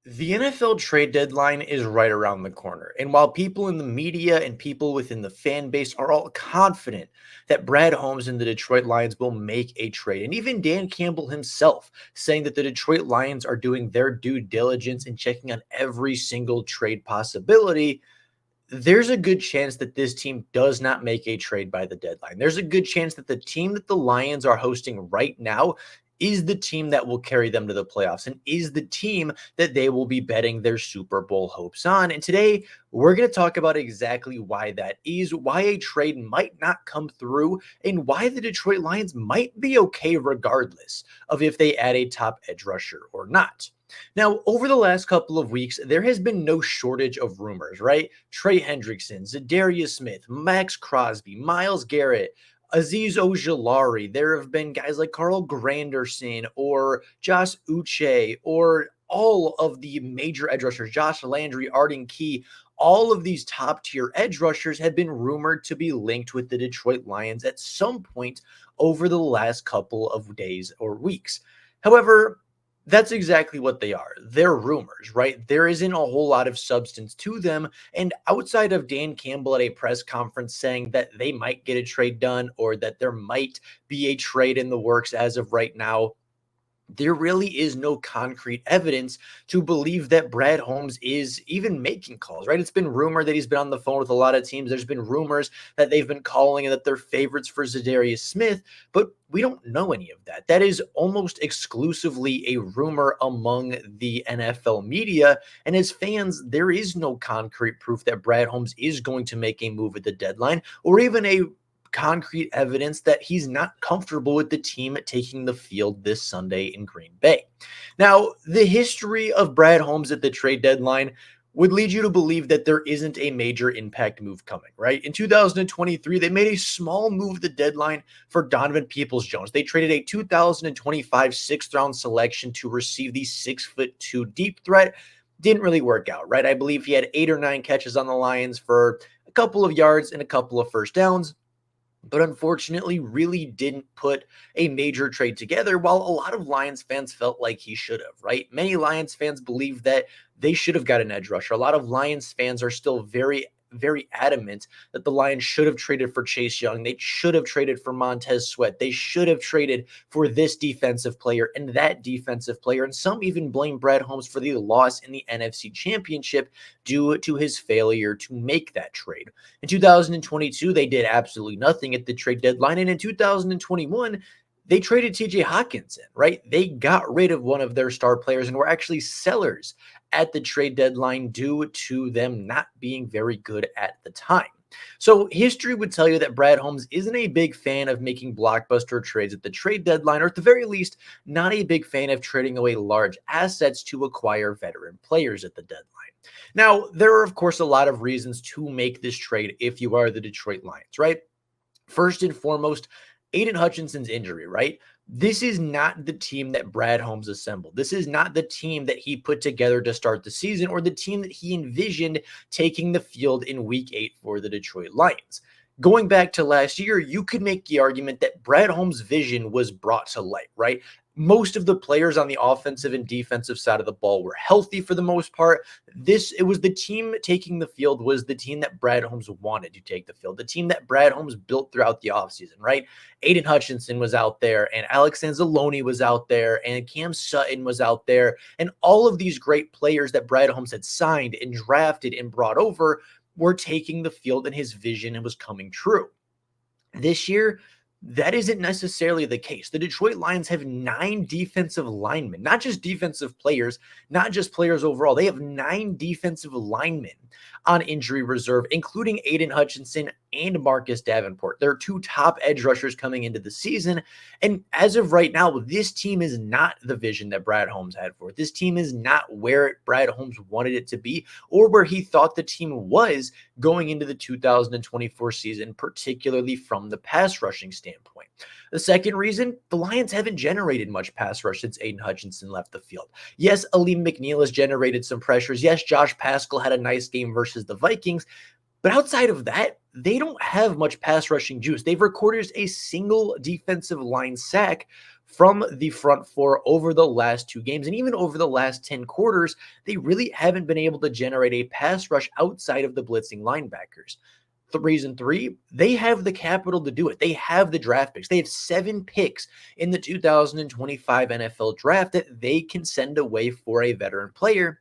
The NFL trade deadline is right around the corner. And while people in the media and people within the fan base are all confident that Brad Holmes and the Detroit Lions will make a trade, and even Dan Campbell himself saying that the Detroit Lions are doing their due diligence and checking on every single trade possibility, there's a good chance that this team does not make a trade by the deadline. There's a good chance that the team that the Lions are hosting right now is the team that will carry them to the playoffs and is the team that they will be betting their Super Bowl hopes on. And today, we're going to talk about exactly why that is, why a trade might not come through, and why the Detroit Lions might be okay regardless of if they add a top edge rusher or not. Now, over the last couple of weeks, there has been no shortage of rumors, right? Trey Hendrickson, Zadarius Smith, Max Crosby, Myles Garrett, Azeez Ojulari. There have been guys like Carl Granderson or Josh Uche or all of the major edge rushers, Josh Landry, Arden Key. All of these top tier edge rushers have been rumored to be linked with the Detroit Lions at some point over the last couple of days or weeks. However, that's exactly what they are. They're rumors, right? There isn't a whole lot of substance to them. And outside of Dan Campbell at a press conference saying that they might get a trade done or that there might be a trade in the works as of right now, there really is no concrete evidence to believe that Brad Holmes is even making calls, right? It's been rumored that he's been on the phone with a lot of teams. There's been rumors that they've been calling and that they're favorites for Zadarius Smith, but we don't know any of that. That is almost exclusively a rumor among the NFL media. And as fans, there is no concrete proof that Brad Holmes is going to make a move at the deadline or even a concrete evidence that he's not comfortable with the team taking the field this Sunday in Green Bay. Now, the history of Brad Holmes at the trade deadline would lead you to believe that there isn't a major impact move coming, right? In 2023, they made a small move at the deadline for Donovan Peoples-Jones. They traded a 2025 sixth round selection to receive the 6'2" deep threat. Didn't really work out, right? I believe he had 8 or 9 catches on the Lions for a couple of yards and a couple of first downs, but unfortunately really didn't put a major trade together, while a lot of Lions fans felt like he should have, right? Many Lions fans believe that they should have got an edge rusher. A lot of Lions fans are still very adamant that the Lions should have traded for Chase Young. They should have traded for Montez Sweat. They should have traded for this defensive player and that defensive player. And some even blame Brad Holmes for the loss in the NFC Championship due to his failure to make that trade. In 2022, they did absolutely nothing at the trade deadline. And in 2021, they traded TJ Hawkinson, right? They got rid of one of their star players and were actually sellers at the trade deadline due to them not being very good at the time. So history would tell you that Brad Holmes isn't a big fan of making blockbuster trades at the trade deadline, or at the very least, not a big fan of trading away large assets to acquire veteran players at the deadline. Now, there are, of course, a lot of reasons to make this trade if you are the Detroit Lions, right? First and foremost, Aiden Hutchinson's injury, right? This is not the team that Brad Holmes assembled. This is not the team that he put together to start the season or the team that he envisioned taking the field in week 8 for the Detroit Lions. Going back to last year, you could make the argument that Brad Holmes' vision was brought to light, right? Most of the players on the offensive and defensive side of the ball were healthy for the most part. It was the team taking the field was the team that Brad Holmes wanted to take the field, the team that Brad Holmes built throughout the offseason, right? Aiden Hutchinson was out there, and Alex Anzalone was out there, and Cam Sutton was out there, and all of these great players that Brad Holmes had signed and drafted and brought over were taking the field, and his vision was coming true. This year, that isn't necessarily the case. The Detroit Lions have 9 defensive linemen, not just defensive players, not just players overall. They have 9 defensive linemen on injury reserve, including Aiden Hutchinson and Marcus Davenport. They're 2 top edge rushers coming into the season. And as of right now, this team is not the vision that Brad Holmes had for it. This team is not where Brad Holmes wanted it to be or where he thought the team was going into the 2024 season, particularly from the pass rushing standpoint. The second reason, the Lions haven't generated much pass rush since Aiden Hutchinson left the field. Yes, Aleem McNeil has generated some pressures. Yes, Josh Paschal had a nice game versus the Vikings. But outside of that, they don't have much pass rushing juice. They've recorded a single defensive line sack from the front four over the last 2 games and even over the last 10 quarters, they really haven't been able to generate a pass rush outside of the blitzing linebackers. The reason three, they have the capital to do it. They have the draft picks. They have 7 picks in the 2025 NFL draft that they can send away for a veteran player.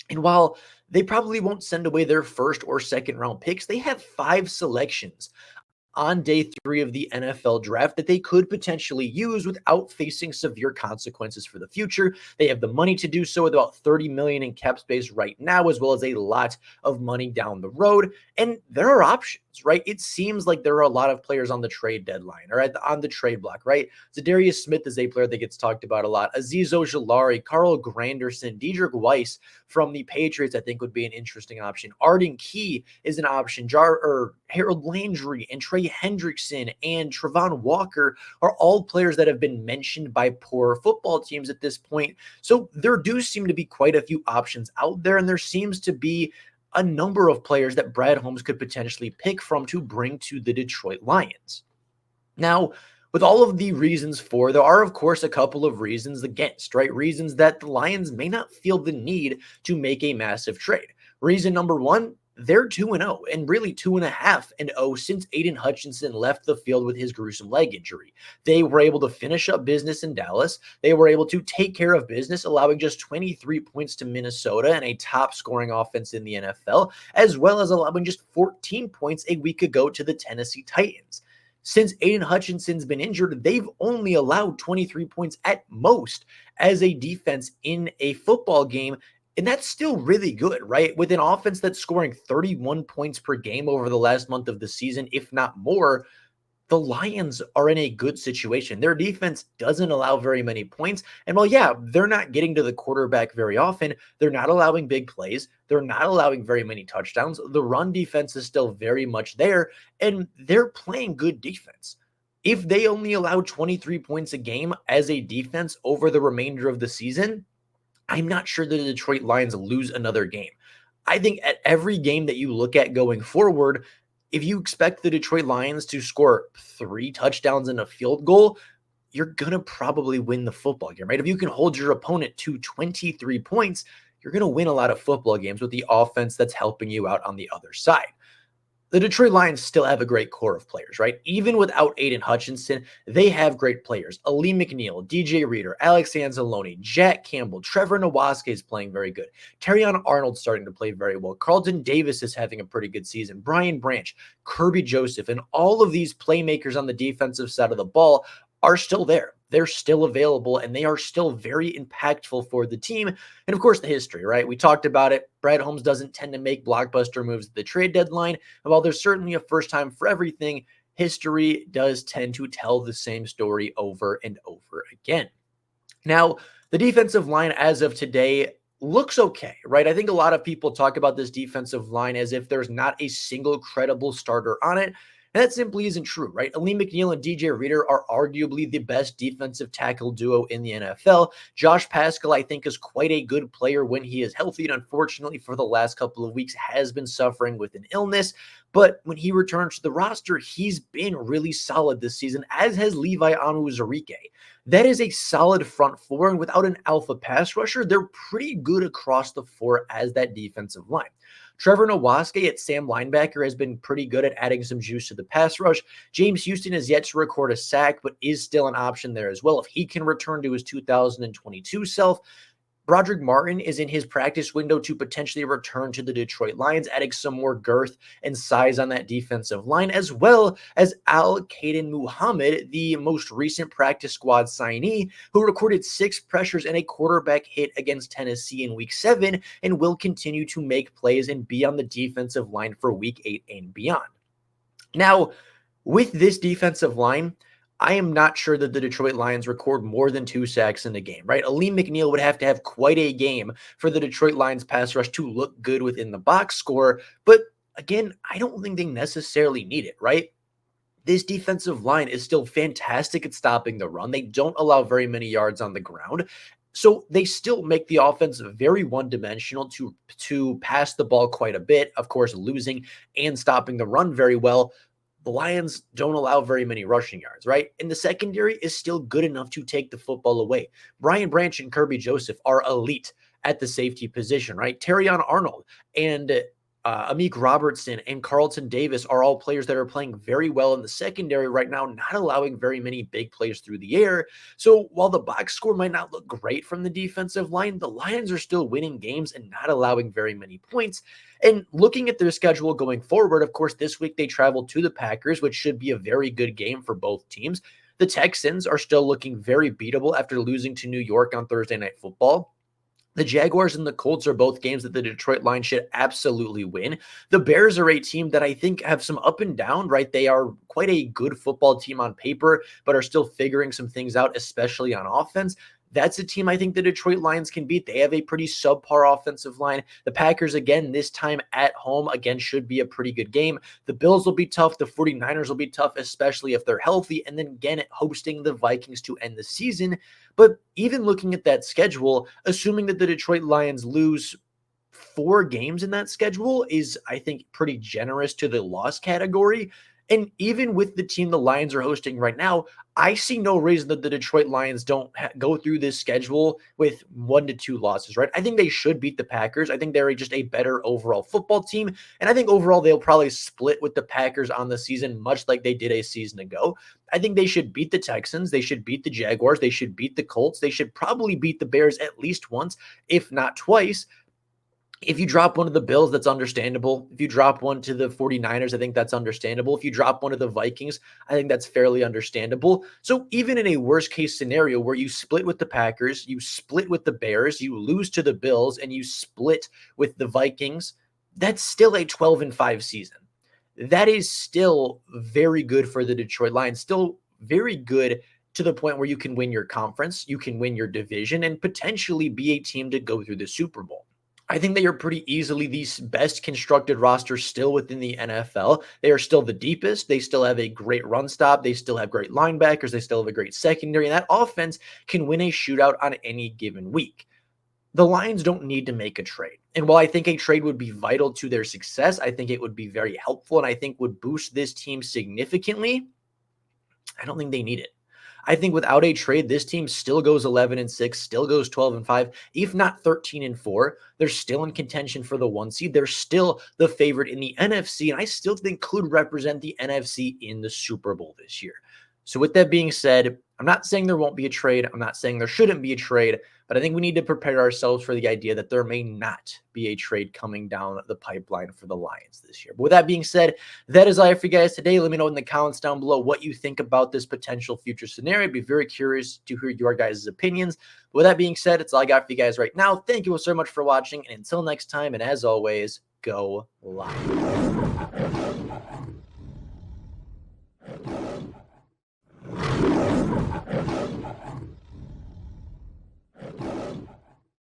And while they probably won't send away their first or second round picks, they have 5 selections on day 3 of the NFL draft that they could potentially use without facing severe consequences for the future. They have the money to do so with about $30 million in cap space right now, as well as a lot of money down the road. And there are options, right? It seems like there are a lot of players on the trade deadline or on the trade block, right? Zadarius Smith is a player that gets talked about a lot. Azeez Ojulari, Carl Granderson, Dedrick Weiss from the Patriots, I think would be an interesting option. Arden Key is an option. Harold Landry and Trey Hendrickson and Travon Walker are all players that have been mentioned by poor football teams at this point. So there do seem to be quite a few options out there, and there seems to be a number of players that Brad Holmes could potentially pick from to bring to the Detroit Lions. Now, with all of the reasons for, there are, of course, a couple of reasons against, right? Reasons that the Lions may not feel the need to make a massive trade. Reason number one, they're 2-0 and really 2.5-0 since Aiden Hutchinson left the field with his gruesome leg injury. They were able to finish up business in Dallas. They were able to take care of business, allowing just 23 points to Minnesota and a top scoring offense in the NFL, as well as allowing just 14 points a week ago to the Tennessee Titans. Since Aiden Hutchinson's been injured, they've only allowed 23 points at most as a defense in a football game. And that's still really good, right? With an offense that's scoring 31 points per game over the last month of the season, if not more, the Lions are in a good situation. Their defense doesn't allow very many points. And while, yeah, they're not getting to the quarterback very often, they're not allowing big plays. They're not allowing very many touchdowns. The run defense is still very much there, and they're playing good defense. If they only allow 23 points a game as a defense over the remainder of the season, I'm not sure that the Detroit Lions lose another game. I think at every game that you look at going forward, if you expect the Detroit Lions to score 3 touchdowns and a field goal, you're going to probably win the football game, right? If you can hold your opponent to 23 points, you're going to win a lot of football games with the offense that's helping you out on the other side. The Detroit Lions still have a great core of players, right? Even without Aiden Hutchinson, they have great players. Ali McNeil, DJ Reader, Alex Anzalone, Jack Campbell, Trevor Nowaske is playing very good. Terrion Arnold starting to play very well. Carlton Davis is having a pretty good season. Brian Branch, Kirby Joseph, and all of these playmakers on the defensive side of the ball are still there. They're still available, and they are still very impactful for the team. And of course, the history, right? We talked about it. Brad Holmes doesn't tend to make blockbuster moves at the trade deadline. And while there's certainly a first time for everything, history does tend to tell the same story over and over again. Now, the defensive line as of today looks okay, right? I think a lot of people talk about this defensive line as if there's not a single credible starter on it. And that simply isn't true, right? Ali McNeil and DJ Reader are arguably the best defensive tackle duo in the NFL. Josh Paschal, I think, is quite a good player when he is healthy, and unfortunately for the last couple of weeks has been suffering with an illness. But when he returns to the roster, he's been really solid this season, as has Levi Onwuzurike. That is a solid front four, and without an alpha pass rusher, they're pretty good across the four as that defensive line. Trevor Nowaske at Sam linebacker has been pretty good at adding some juice to the pass rush. James Houston has yet to record a sack, but is still an option there as well if he can return to his 2022 self. Broderick Martin is in his practice window to potentially return to the Detroit Lions, adding some more girth and size on that defensive line, as well as Al-Qaeden Muhammad, the most recent practice squad signee, who recorded 6 pressures and a quarterback hit against Tennessee in Week 7 and will continue to make plays and be on the defensive line for Week 8 and beyond. Now, with this defensive line, I am not sure that the Detroit Lions record more than 2 sacks in a game, right? Ali McNeil would have to have quite a game for the Detroit Lions pass rush to look good within the box score. But again, I don't think they necessarily need it, right? This defensive line is still fantastic at stopping the run. They don't allow very many yards on the ground. So they still make the offense very one-dimensional to pass the ball quite a bit, of course, losing and stopping the run very well. the Lions don't allow very many rushing yards, right? And the secondary is still good enough to take the football away. Brian Branch and Kirby Joseph are elite at the safety position, right? Terrion Arnold and Amik Robertson and Carlton Davis are all players that are playing very well in the secondary right now, not allowing very many big plays through the air. So while the box score might not look great from the defensive line, the Lions are still winning games and not allowing very many points. And looking at their schedule going forward, of course, this week they travel to the Packers, which should be a very good game for both teams. The Texans are still looking very beatable after losing to New York on Thursday Night Football. The Jaguars and the Colts are both games that the Detroit Lions should absolutely win. The Bears are a team that I think have some up and down, right? They are quite a good football team on paper, but are still figuring some things out, especially on offense. That's a team I think the Detroit Lions can beat. They have a pretty subpar offensive line. The Packers, again, this time at home, again, should be a pretty good game. The Bills will be tough. The 49ers will be tough, especially if they're healthy. And then again, hosting the Vikings to end the season. But even looking at that schedule, assuming that the Detroit Lions lose 4 games in that schedule is, I think, pretty generous to the loss category. And even with the team the Lions are hosting right now, I see no reason that the Detroit Lions don't go through this schedule with 1 to 2 losses, right? I think they should beat the Packers. I think they're just a better overall football team. And I think overall they'll probably split with the Packers on the season, much like they did a season ago. I think they should beat the Texans. They should beat the Jaguars. They should beat the Colts. They should probably beat the Bears at least once, if not twice. If you drop one of the Bills, that's understandable. If you drop one to the 49ers, I think that's understandable. If you drop one of the Vikings, I think that's fairly understandable. So even in a worst case scenario where you split with the Packers, you split with the Bears, you lose to the Bills, and you split with the Vikings, that's still a 12-5 season. That is still very good for the Detroit Lions, still very good to the point where you can win your conference, you can win your division, and potentially be a team to go through the Super Bowl. I think they are pretty easily the best constructed roster still within the NFL. They are still the deepest. They still have a great run stop. They still have great linebackers. They still have a great secondary. And that offense can win a shootout on any given week. The Lions don't need to make a trade. And while I think a trade would be vital to their success, I think it would be very helpful and I think would boost this team significantly. I don't think they need it. I think without a trade, this team still goes 11-6, still goes 12-5, if not 13-4. They're still in contention for the 1 seed. They're still the favorite in the NFC, and I still think could represent the NFC in the Super Bowl this year. So with that being said, I'm not saying there won't be a trade. I'm not saying there shouldn't be a trade, but I think we need to prepare ourselves for the idea that there may not be a trade coming down the pipeline for the Lions this year. But with that being said, that is all I have for you guys today. Let me know in the comments down below what you think about this potential future scenario. I'd be very curious to hear your guys' opinions. But with that being said, it's all I got for you guys right now. Thank you all so much for watching. And until next time, and as always, go Lions.